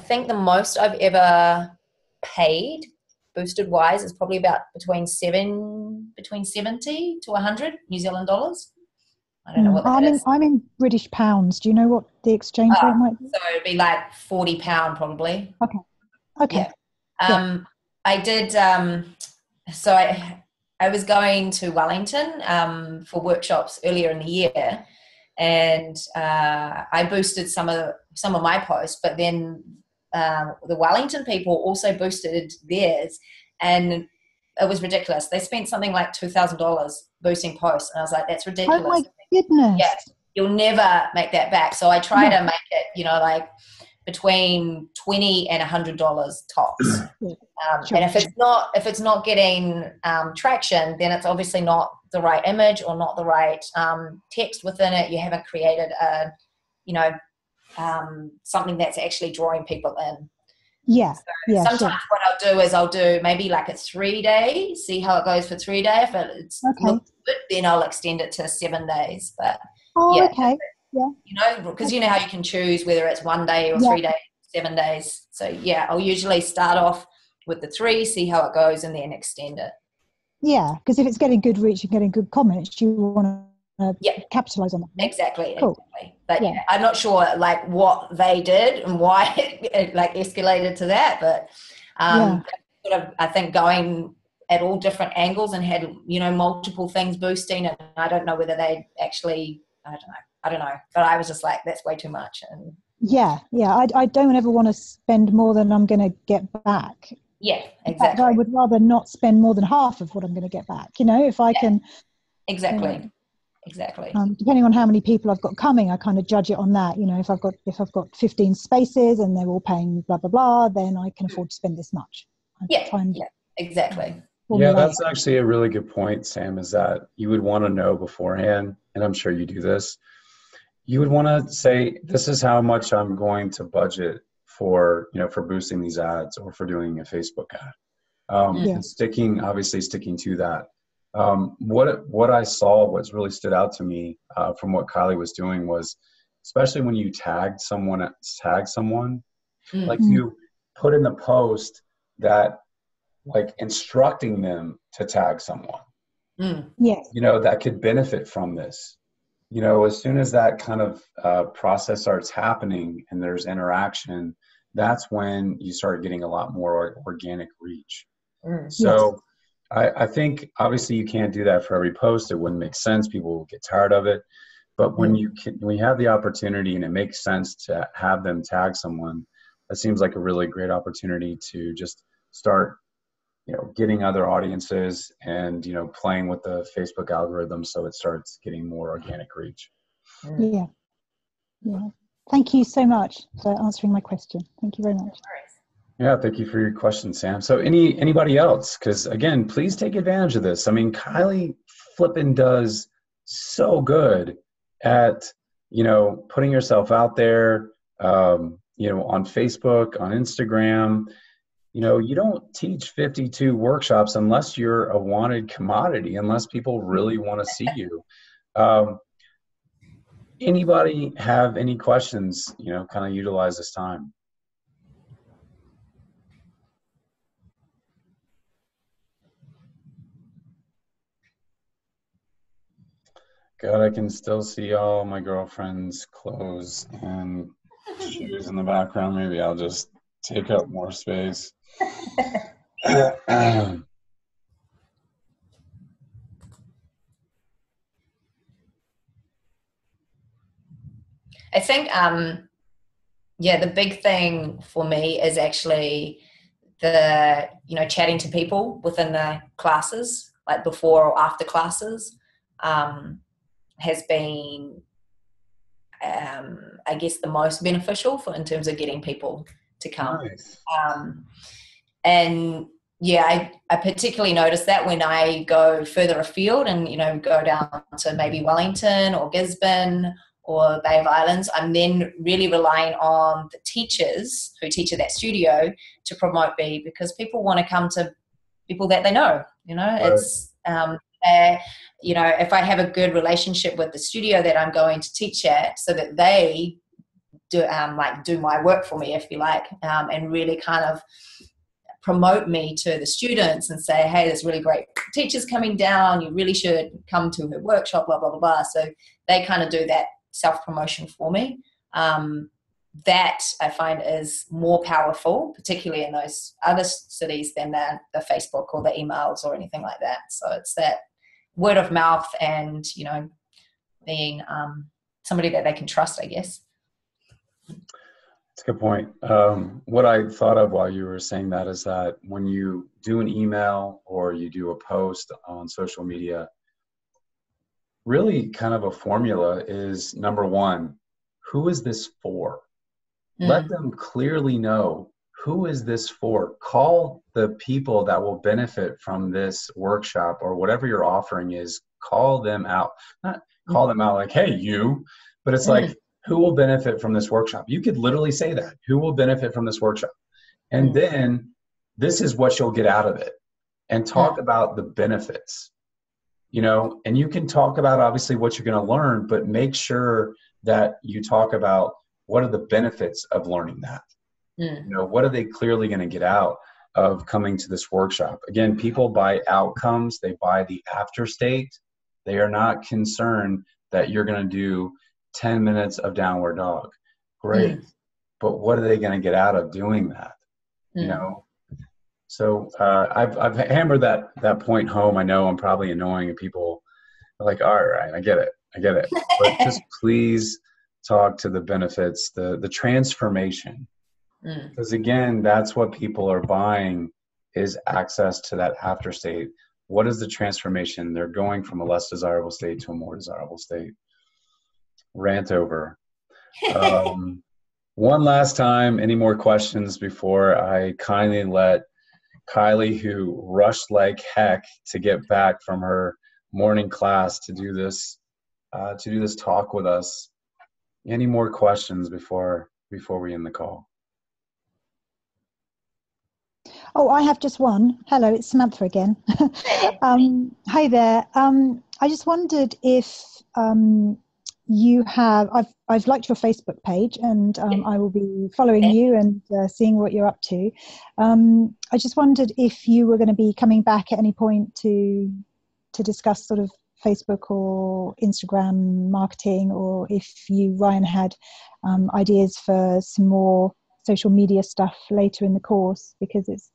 think the most I've ever paid boosted wise is probably about between 70 to 100 New Zealand dollars. I don't know what that is. I'm in British pounds. Do you know what the exchange rate might be? So it'd be like £40 probably. Okay. Yeah. I did, so I was going to Wellington for workshops earlier in the year, and I boosted some of my posts, but then the Wellington people also boosted theirs, and it was ridiculous. They spent something like $2,000 boosting posts, and I was like, that's ridiculous. Oh my goodness. Yeah, you'll never make that back. So I try to make it, like between $20 and $100 tops. And if it's not getting traction, then it's obviously not the right image or not the right text within it. You haven't created something that's actually drawing people in. Sometimes what I'll do is I'll do maybe like a 3-day, see how it goes for 3 days. If it's looks good, then I'll extend it to 7 days. But because you know how you can choose whether it's 1 day or 3 days, 7 days. So I'll usually start off with the 3, see how it goes, and then extend it. Yeah, because if it's getting good reach and getting good comments, you want to capitalize on that. Exactly. Cool. But I'm not sure like what they did and why it like escalated to that. But sort of, I think going at all different angles and had multiple things boosting, and I don't know whether they actually. I don't know. But I was just like, that's way too much. And I don't ever want to spend more than I'm going to get back. Yeah, exactly. In fact, I would rather not spend more than half of what I'm going to get back. If I can. Exactly. Depending on how many people I've got coming, I kind of judge it on that. If I've got 15 spaces and they're all paying blah blah blah, then I can afford to spend this much. Exactly. Yeah, that's actually a really good point, Sam, is that you would want to know beforehand, and I'm sure you do this. You would want to say, this is how much I'm going to budget for boosting these ads or for doing a Facebook ad. And sticking to that. What I saw, what's really stood out to me from what Kylie was doing was, especially when you tag someone, like you put in the post that, like instructing them to tag someone, that could benefit from this. As soon as that kind of process starts happening and there's interaction, that's when you start getting a lot more organic reach. So I think obviously you can't do that for every post. It wouldn't make sense. People will get tired of it. But when you have the opportunity and it makes sense to have them tag someone, that seems like a really great opportunity to just start getting other audiences and, playing with the Facebook algorithm so it starts getting more organic reach. Yeah. Thank you so much for answering my question. Thank you very much. Yeah, thank you for your question, Sam. So anybody else? Because again, please take advantage of this. I mean, Kylie flipping does so good at, putting yourself out there, on Facebook, on Instagram. You don't teach 52 workshops unless you're a wanted commodity, unless people really want to see you. Anybody have any questions, kind of utilize this time? God, I can still see all my girlfriend's clothes and shoes in the background. Maybe I'll just take up more space. I think, the big thing for me is actually the, chatting to people within the classes. like before or after classes, has been, I guess, the most beneficial in terms of getting people to come. Nice. And yeah, I particularly notice that when I go further afield and, go down to maybe Wellington or Gisborne or Bay of Islands, I'm then really relying on the teachers who teach at that studio to promote me, because people want to come to people that they know, Right. It's, if I have a good relationship with the studio that I'm going to teach at, so that they do my work for me, if you like, and really kind of promote me to the students and say, hey, there's really great teachers coming down, you really should come to her workshop, blah, blah, blah, blah. So they kind of do that self-promotion for me. That I find is more powerful, particularly in those other cities, than the Facebook or the emails or anything like that. So it's that word of mouth and, being somebody that they can trust, I guess. That's a good point. What I thought of while you were saying that is that when you do an email or you do a post on social media, really kind of a formula is, number one, who is this for? Let them clearly know, who is this for? Call the people that will benefit from this workshop or whatever your offering is. Call them out. Not call them out like, hey, you, but it's like, who will benefit from this workshop? You could literally say that. Who will benefit from this workshop? And then this is what you'll get out of it. And talk about the benefits, and you can talk about obviously what you're going to learn, but make sure that you talk about what are the benefits of learning that. What are they clearly going to get out of coming to this workshop? Again, people buy outcomes. They buy the after state. They are not concerned that you're going to do 10 minutes of downward dog. Great. But what are they going to get out of doing that? So I've hammered that point home. I know I'm probably annoying, and people are like, all right, I get it. But just please talk to the benefits, the transformation. Because again, that's what people are buying, is access to that after state. What is the transformation? They're going from a less desirable state to a more desirable state. Rant over. One last time, any more questions before I kindly let Kylie, who rushed like heck to get back from her morning class to do this talk with us. Any more questions before we end the call? Oh, I have just one. Hello, it's Samantha again. Hi there. I just wondered if you have, I've liked your Facebook page, and I will be following you and seeing what you're up to. I just wondered if you were going to be coming back at any point to discuss sort of Facebook or Instagram marketing, or if you, Ryan, had ideas for some more social media stuff later in the course, because it's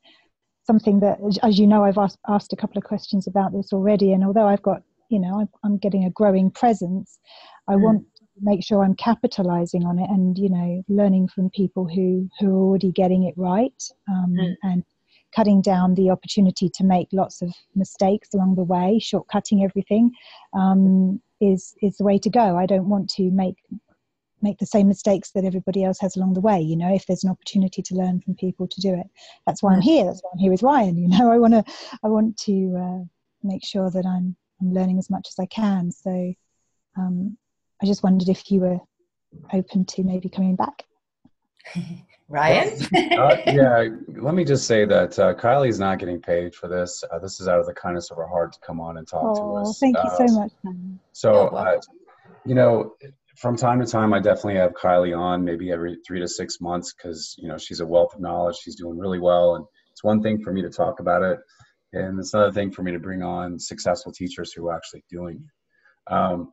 something that, as you know, I've asked a couple of questions about this already, and although I've got, I'm getting a growing presence, I want to make sure I'm capitalizing on it and, learning from people who are already getting it right, and cutting down the opportunity to make lots of mistakes along the way. Shortcutting everything is the way to go. I don't want to make the same mistakes that everybody else has along the way. If there's an opportunity to learn from people, to do it. That's why I'm here. That's why I'm here with Ryan. I want to make sure that I'm learning as much as I can. So I just wondered if you were open to maybe coming back. Ryan? Yeah, let me just say that Kylie's not getting paid for this. This is out of the kindness of her heart to come on and talk to us. Thank you so much. So, from time to time, I definitely have Kylie on, maybe every 3 to 6 months, because, she's a wealth of knowledge. She's doing really well. And it's one thing for me to talk about it, and it's another thing for me to bring on successful teachers who are actually doing it.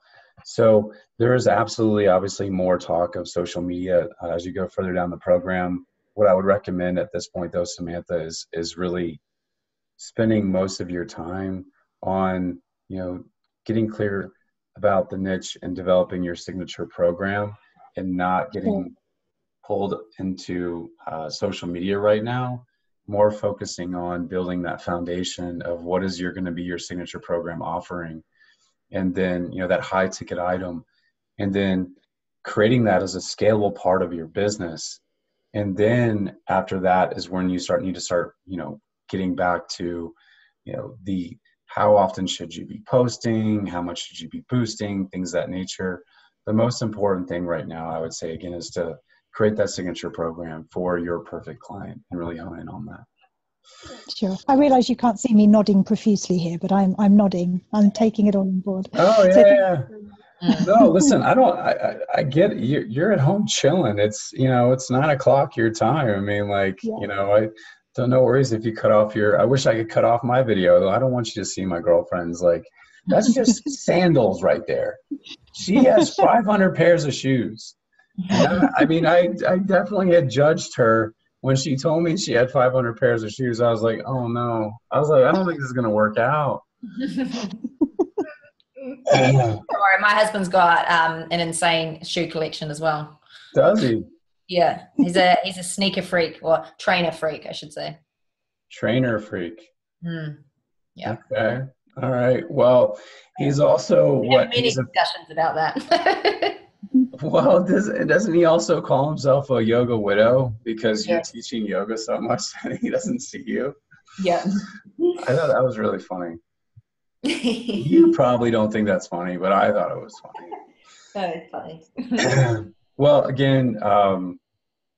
So there is absolutely, obviously, more talk of social media as you go further down the program. What I would recommend at this point, though, Samantha, is really spending most of your time on, getting clear about the niche and developing your signature program, and not getting pulled into social media right now. more focusing on building that foundation of what is going to be your signature program offering, and then, you know, that high ticket item, and then creating that as a scalable part of your business. And then after that is when you need to start, you know, getting back to, you know, the how often should you be posting, how much should you be boosting, things of that nature. The most important thing right now, I would say, again, is to create that signature program for your perfect client and really hone in on that. Sure. I realize you can't see me nodding profusely here, but I'm nodding. I'm taking it all on board. Oh yeah, So yeah. No, listen, I get it. You're at home chilling. It's, you know, it's 9 o'clock your time. I mean, like, yeah. you know, I don't, no worries if you cut off I wish I could cut off my video, though. I don't want you to see my girlfriend's, like, that's just sandals right there. She has 500 pairs of shoes. And I mean, I definitely had judged her when she told me she had 500 pairs of shoes. I was like, oh no. I was like, I don't think this is going to work out. Sorry, my husband's got an insane shoe collection as well. Does he? Yeah, he's a sneaker freak, or trainer freak, I should say. Trainer freak. Yeah. Okay. All right. Well, he's also We have many discussions about that. Well, doesn't he also call himself a yoga widow because you're teaching yoga so much that he doesn't see you? Yeah. I thought that was really funny. You probably don't think that's funny, but I thought it was funny. That is funny. Well, again,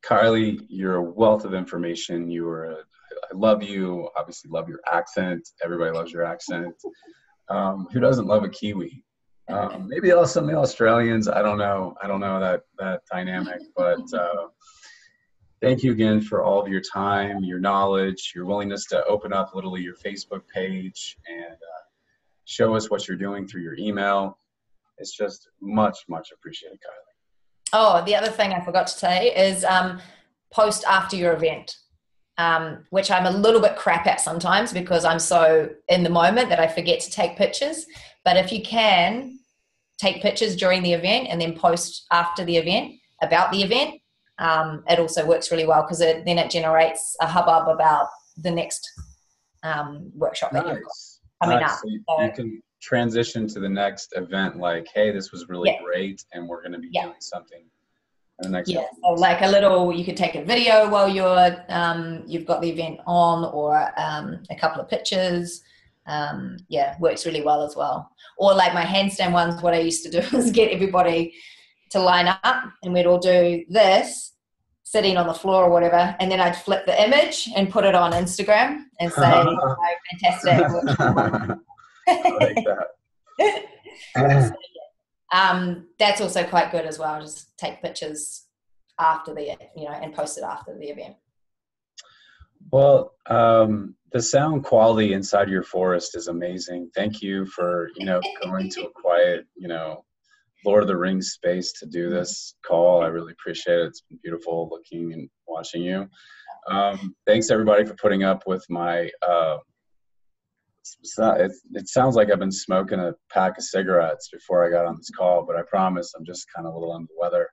Kylie, you're a wealth of information. I love you. Obviously, love your accent. Everybody loves your accent. Who doesn't love a Kiwi? Maybe some of the Australians. I don't know that dynamic, but thank you again for all of your time, your knowledge, your willingness to open up literally your Facebook page and show us what you're doing through your email. It's just much, much appreciated, Kylie. Oh, the other thing I forgot to say is post after your event, which I'm a little bit crap at sometimes because I'm so in the moment that I forget to take pictures. But if you can take pictures during the event and then post after the event about the event, it also works really well because then it generates a hubbub about the next workshop that you've got coming up. So you can transition to the next event like, hey, this was really great, and we're going to be doing something in the next so like you could take a video while you've got the event on, or a couple of pictures. Works really well as well. Or like my handstand ones, what I used to do is get everybody to line up and we'd all do this sitting on the floor or whatever, and then I'd flip the image and put it on Instagram and say, oh, fantastic. I like that. That's also quite good as well. Just take pictures after and post it after the event. Well, the sound quality inside your forest is amazing. Thank you for, going to a quiet, Lord of the Rings space to do this call. I really appreciate it. It's been beautiful looking and watching you. Thanks everybody for putting up with my, it sounds like I've been smoking a pack of cigarettes before I got on this call, but I promise I'm just kind of a little under the weather.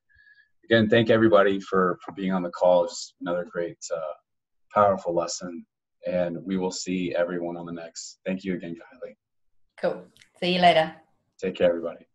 Again, thank everybody for being on the call. Just another great, powerful lesson, and we will see everyone on the next. Thank you again, Kylie. Cool. See you later. Take care, everybody.